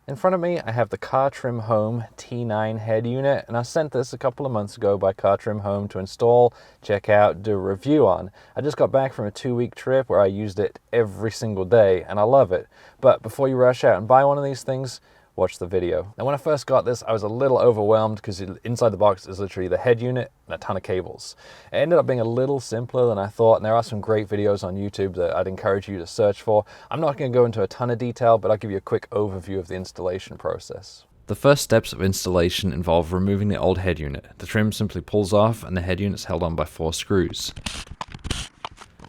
In front of me, I have the CarTrimHome T9 head unit, and I sent this a couple of months ago by CarTrimHome to install, check out, do a review on. I just got back from a 2-week trip where I used it every single day, and I love it. But before you rush out and buy one of these things, watch the video. Now, when I first got this, I was a little overwhelmed because inside the box is literally the head unit and a ton of cables. It ended up being a little simpler than I thought, and there are some great videos on YouTube that I'd encourage you to search for. I'm not going to go into a ton of detail, but I'll give you a quick overview of the installation process. The first steps of installation involve removing the old head unit. The trim simply pulls off and the head unit is held on by 4 screws.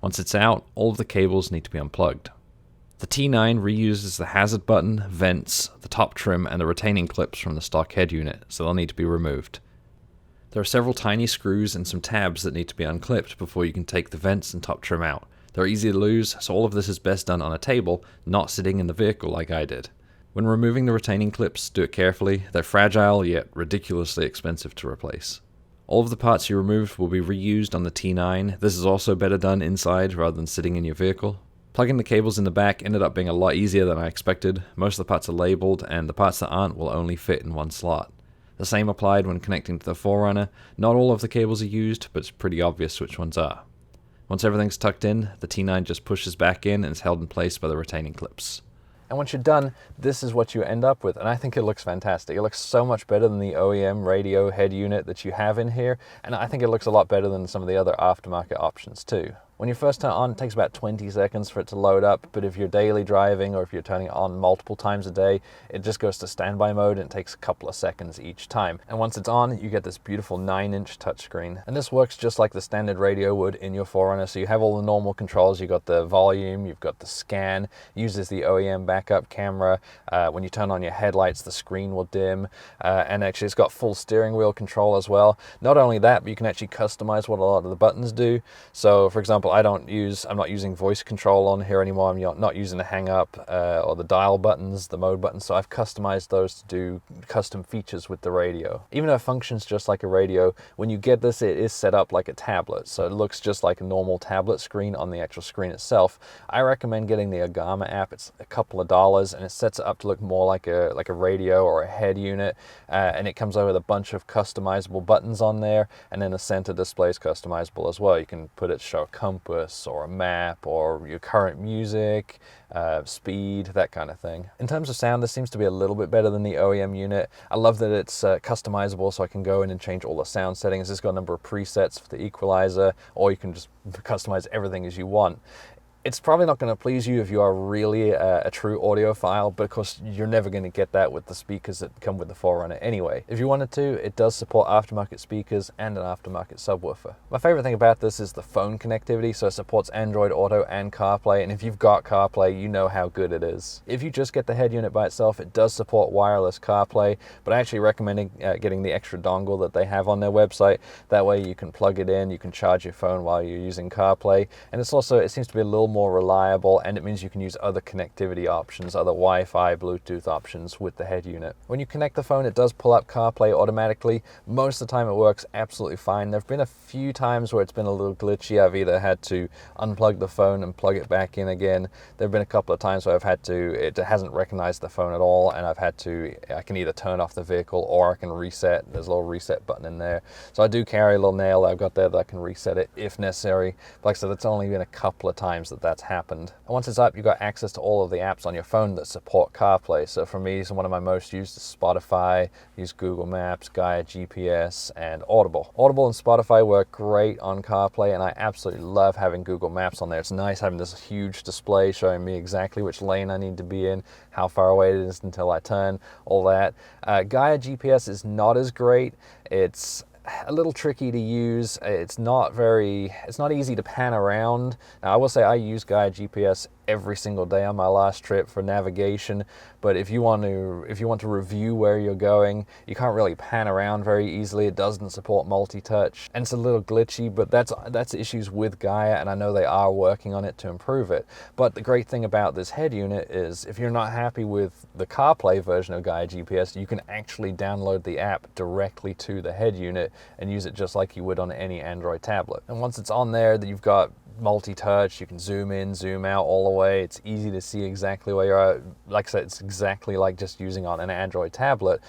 Once it's out, all of the cables need to be unplugged. The T9 reuses the hazard button, vents, the top trim, and the retaining clips from the stock head unit, so they'll need to be removed. There are several tiny screws and some tabs that need to be unclipped before you can take the vents and top trim out. They're easy to lose, so all of this is best done on a table, not sitting in the vehicle like I did. When removing the retaining clips, do it carefully. They're fragile, yet ridiculously expensive to replace. All of the parts you removed will be reused on the T9. This is also better done inside rather than sitting in your vehicle. Plugging the cables in the back ended up being a lot easier than I expected. Most of the parts are labeled, and the parts that aren't will only fit in one slot. The same applied when connecting to the 4Runner. Not all of the cables are used, but it's pretty obvious which ones are. Once everything's tucked in, the T9 just pushes back in and is held in place by the retaining clips. And once you're done, this is what you end up with, and I think it looks fantastic. It looks so much better than the OEM radio head unit that you have in here, and I think it looks a lot better than some of the other aftermarket options too. When you first turn it on, it takes about 20 seconds for it to load up, but if you're daily driving or if you're turning it on multiple times a day, it just goes to standby mode and it takes a couple of seconds each time. And once it's on, you get this beautiful 9-inch touchscreen. And this works just like the standard radio would in your 4Runner, so you have all the normal controls. You've got the volume, you've got the scan, uses the OEM backup camera. When you turn on your headlights, the screen will dim, and actually it's got full steering wheel control as well. Not only that, but you can actually customize what a lot of the buttons do. So for example, I'm not using voice control on here anymore. I'm not using the hang up or the dial buttons, the mode buttons, so I've customized those to do custom features with the radio. Even though it functions just like a radio, when you get this, it is set up like a tablet, so it looks just like a normal tablet screen on the actual screen itself. I recommend getting the Agama app. It's a couple of dollars, and it sets it up to look more like a radio or a head unit, and it comes over with a bunch of customizable buttons on there, and then the center display is customizable as well. You can put it to show a compass or a map or your current music, speed, that kind of thing. In terms of sound, this seems to be a little bit better than the OEM unit. I love that it's customizable, so I can go in and change all the sound settings. It's got a number of presets for the equalizer, or you can just customize everything as you want. It's probably not going to please you if you are really a true audiophile, but of course you're never going to get that with the speakers that come with the 4Runner anyway. If you wanted to, it does support aftermarket speakers and an aftermarket subwoofer. My favorite thing about this is the phone connectivity, so it supports Android Auto and CarPlay, and if you've got CarPlay, you know how good it is. If you just get the head unit by itself, it does support wireless CarPlay, but I actually recommend getting the extra dongle that they have on their website. That way you can plug it in, you can charge your phone while you're using CarPlay, and it seems to be a little more reliable, and it means you can use other connectivity options, other Wi-Fi, Bluetooth options with the head unit. When you connect the phone, it does pull up CarPlay automatically. Most of the time it works absolutely fine. There have been a few times where it's been a little glitchy. I've either had to unplug the phone and plug it back in again. There have been a couple of times where it hasn't recognized the phone at all, and I can either turn off the vehicle or I can reset. There's a little reset button in there. So I do carry a little nail that I've got there that I can reset it if necessary. But like I said, it's only been a couple of times that's happened. And once it's up, you've got access to all of the apps on your phone that support CarPlay. So for me, one of my most used is Spotify, use Google Maps, Gaia GPS, and Audible. Audible and Spotify work great on CarPlay, and I absolutely love having Google Maps on there. It's nice having this huge display showing me exactly which lane I need to be in, how far away it is until I turn, all that. Gaia GPS is not as great. It's a little tricky to use. It's not easy to pan around. Now, I will say I use Gaia GPS every single day on my last trip for navigation, but if you want to review where you're going, you can't really pan around very easily. It doesn't support multi-touch, and it's a little glitchy, but that's issues with Gaia, and I know they are working on it to improve it. But the great thing about this head unit is if you're not happy with the CarPlay version of Gaia GPS, you can actually download the app directly to the head unit and use it just like you would on any Android tablet. And once it's on there, you've got multi-touch. You can zoom in, zoom out all the way. It's easy to see exactly where you're at. Like I said, it's exactly like just using on an Android tablet.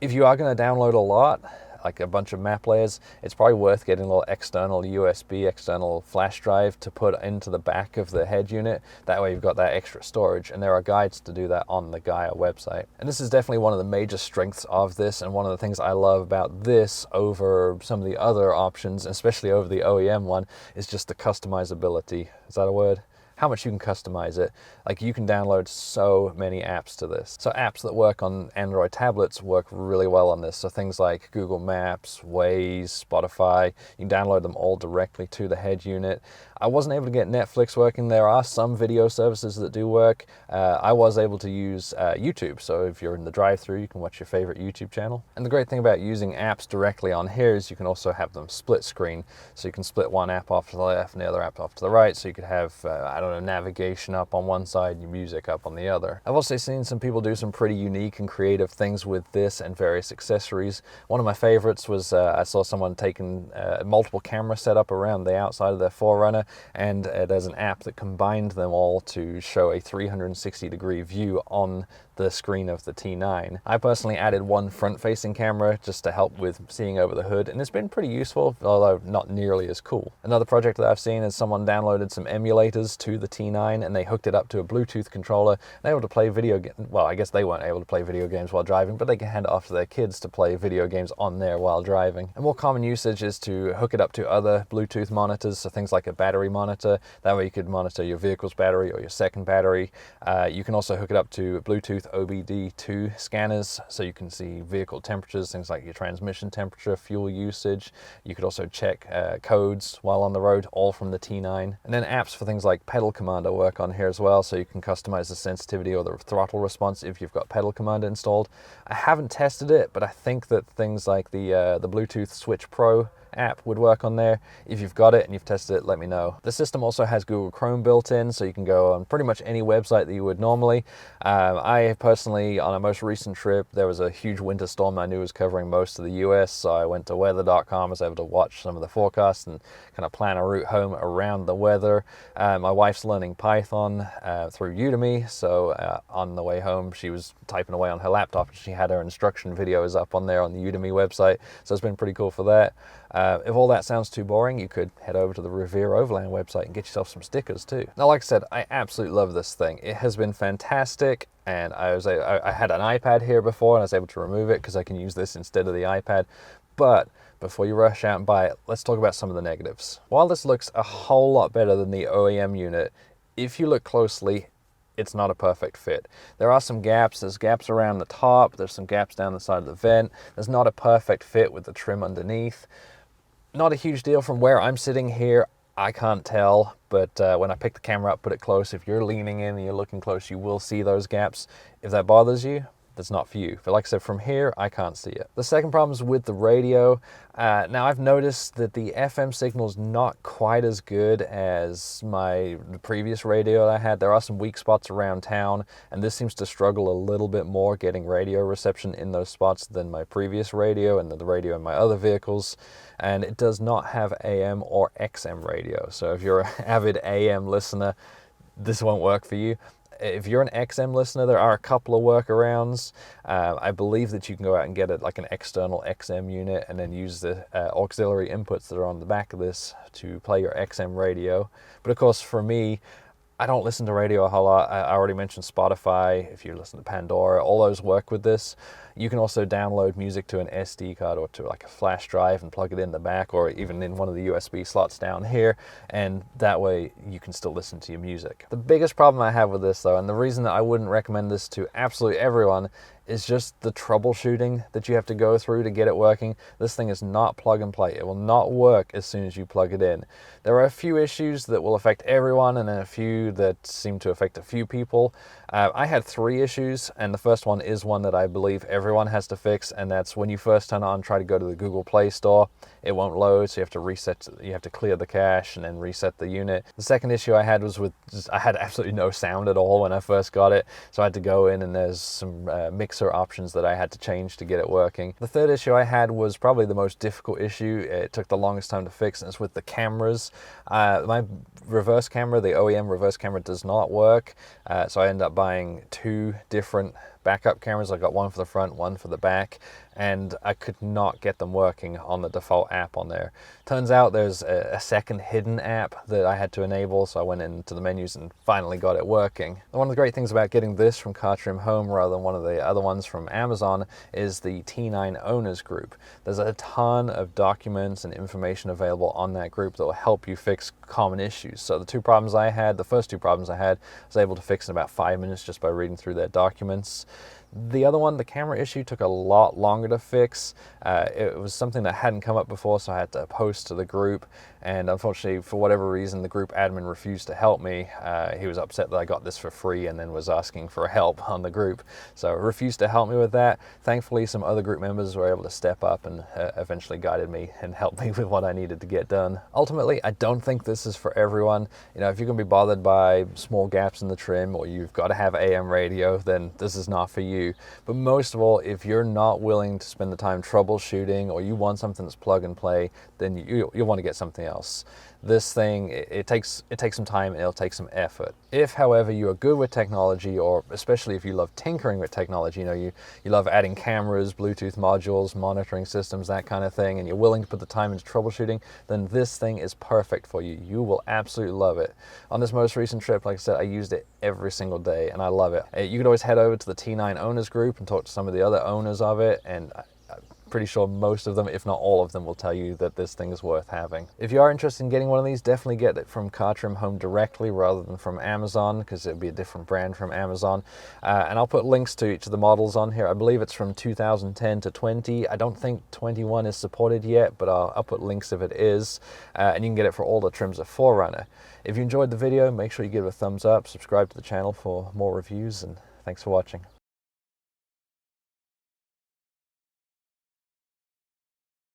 If you are going to download a lot, like a bunch of map layers, it's probably worth getting a little external USB, external flash drive to put into the back of the head unit. That way you've got that extra storage, and there are guides to do that on the Gaia website. And this is definitely one of the major strengths of this, and one of the things I love about this over some of the other options, especially over the OEM one, is just the customizability. Is that a word? How much you can customize it. Like, you can download so many apps to this. So apps that work on Android tablets work really well on this. So things like Google Maps, Waze, Spotify, you can download them all directly to the head unit. I wasn't able to get Netflix working. There are some video services that do work. I was able to use YouTube. So if you're in the drive-thru, you can watch your favorite YouTube channel. And the great thing about using apps directly on here is you can also have them split screen. So you can split one app off to the left and the other app off to the right. So you could have, I don't know, navigation up on one side, your music up on the other. I've also seen some people do some pretty unique and creative things with this and various accessories. One of my favorites was I saw someone taking multiple camera setup around the outside of their 4Runner, and there's an app that combined them all to show a 360-degree view on the screen of the T9. I personally added one front-facing camera just to help with seeing over the hood, and it's been pretty useful, although not nearly as cool. Another project that I've seen is someone downloaded some emulators to the T9, and they hooked it up to a Bluetooth controller. They're able to play video games. Well, I guess they weren't able to play video games while driving, but they can hand it off to their kids to play video games on there while driving. A more common usage is to hook it up to other Bluetooth monitors, so things like a battery monitor. That way you could monitor your vehicle's battery or your second battery. You can also hook it up to Bluetooth OBD2 scanners, so you can see vehicle temperatures, things like your transmission temperature, fuel usage. You could also check codes while on the road, all from the T9. And then apps for things like pedal commander work on here as well, so you can customize the sensitivity or the throttle response if you've got pedal commander installed. I haven't tested it, but I think that things like the Bluetooth Switch Pro app would work on there. If you've got it and you've tested it, let me know. The system also has Google Chrome built in, so you can go on pretty much any website that you would normally. I personally, on a most recent trip, there was a huge winter storm I knew was covering most of the US, so I went to weather.com, was able to watch some of the forecasts and kind of plan a route home around the weather. My wife's learning Python through Udemy, so on the way home she was typing away on her laptop and she had her instruction videos up on there on the Udemy website, so it's been pretty cool for that. If all that sounds too boring, you could head over to the Revere Overland website and get yourself some stickers too. Now, like I said, I absolutely love this thing. It has been fantastic, and I had an iPad here before and I was able to remove it because I can use this instead of the iPad. But before you rush out and buy it, let's talk about some of the negatives. While this looks a whole lot better than the OEM unit, if you look closely, it's not a perfect fit. There are some gaps. There's gaps around the top. There's some gaps down the side of the vent. There's not a perfect fit with the trim underneath. Not a huge deal from where I'm sitting here. I can't tell, but when I pick the camera up, put it close, if you're leaning in and you're looking close, you will see those gaps. If that bothers you, that's not for you. But like I said, from here, I can't see it. The second problem is with the radio. Now, I've noticed that the FM signal is not quite as good as the previous radio that I had. There are some weak spots around town, and this seems to struggle a little bit more getting radio reception in those spots than my previous radio and the radio in my other vehicles. And it does not have AM or XM radio. So if you're an avid AM listener, this won't work for you. If you're an XM listener, there are a couple of workarounds. I believe that you can go out and get like an external XM unit and then use the auxiliary inputs that are on the back of this to play your XM radio. But of course, for me, I don't listen to radio a whole lot. I already mentioned Spotify. If you listen to Pandora, all those work with this. You can also download music to an SD card or to like a flash drive and plug it in the back, or even in one of the USB slots down here, and that way you can still listen to your music. The biggest problem I have with this though, and the reason that I wouldn't recommend this to absolutely everyone, is just the troubleshooting that you have to go through to get it working. This thing is not plug and play. It will not work as soon as you plug it in. There are a few issues that will affect everyone and then a few that seem to affect a few people. I had 3 issues, and the first one is one that I believe everyone everyone has to fix, and that's when you first turn on, try to go to the Google Play Store. It won't load, so you have to reset, you have to clear the cache and then reset the unit. The second issue I had was with I had absolutely no sound at all when I first got it, so I had to go in and there's some mixer options that I had to change to get it working. The third issue I had was probably the most difficult issue. It took the longest time to fix, and it's with the cameras. My reverse camera, the OEM reverse camera, does not work, so I ended up buying two different backup cameras. I got one for the front, one for the back, and I could not get them working on the default app on there. Turns out there's a second hidden app that I had to enable, so I went into the menus and finally got it working. And one of the great things about getting this from CarTrimHome rather than one of the other ones from Amazon is the T9 owners group. There's a ton of documents and information available on that group that will help you fix common issues. So the first two problems I had, I was able to fix in about 5 minutes just by reading through their documents. The other one, the camera issue, took a lot longer to fix. It was something that hadn't come up before, so I had to post to the group, and unfortunately, for whatever reason, the group admin refused to help me. He was upset that I got this for free and then was asking for help on the group, so refused to help me with that. Thankfully, some other group members were able to step up and eventually guided me and helped me with what I needed to get done. Ultimately, I don't think this is for everyone. You know, if you're going to be bothered by small gaps in the trim, or you've got to have AM radio, then this is not for you. But most of all, if you're not willing to spend the time troubleshooting, or you want something that's plug and play, then you'll want to get something else. This thing, it takes some time and it'll take some effort. If, however, you are good with technology, or especially if you love tinkering with technology, you know, you love adding cameras, Bluetooth modules, monitoring systems, that kind of thing, and you're willing to put the time into troubleshooting, then this thing is perfect for you. You will absolutely love it. On this most recent trip, like I said, I used it every single day and I love it. You can always head over to the T9 owners group and talk to some of the other owners of it, and pretty sure most of them, if not all of them, will tell you that this thing is worth having. If you are interested in getting one of these, definitely get it from CarTrimHome directly rather than from Amazon, because it'll be a different brand from Amazon. And I'll put links to each of the models on here. I believe it's from 2010 to 20. I don't think 21 is supported yet, but I'll put links if it is. And you can get it for all the trims of 4Runner. If you enjoyed the video, make sure you give it a thumbs up, subscribe to the channel for more reviews, and thanks for watching.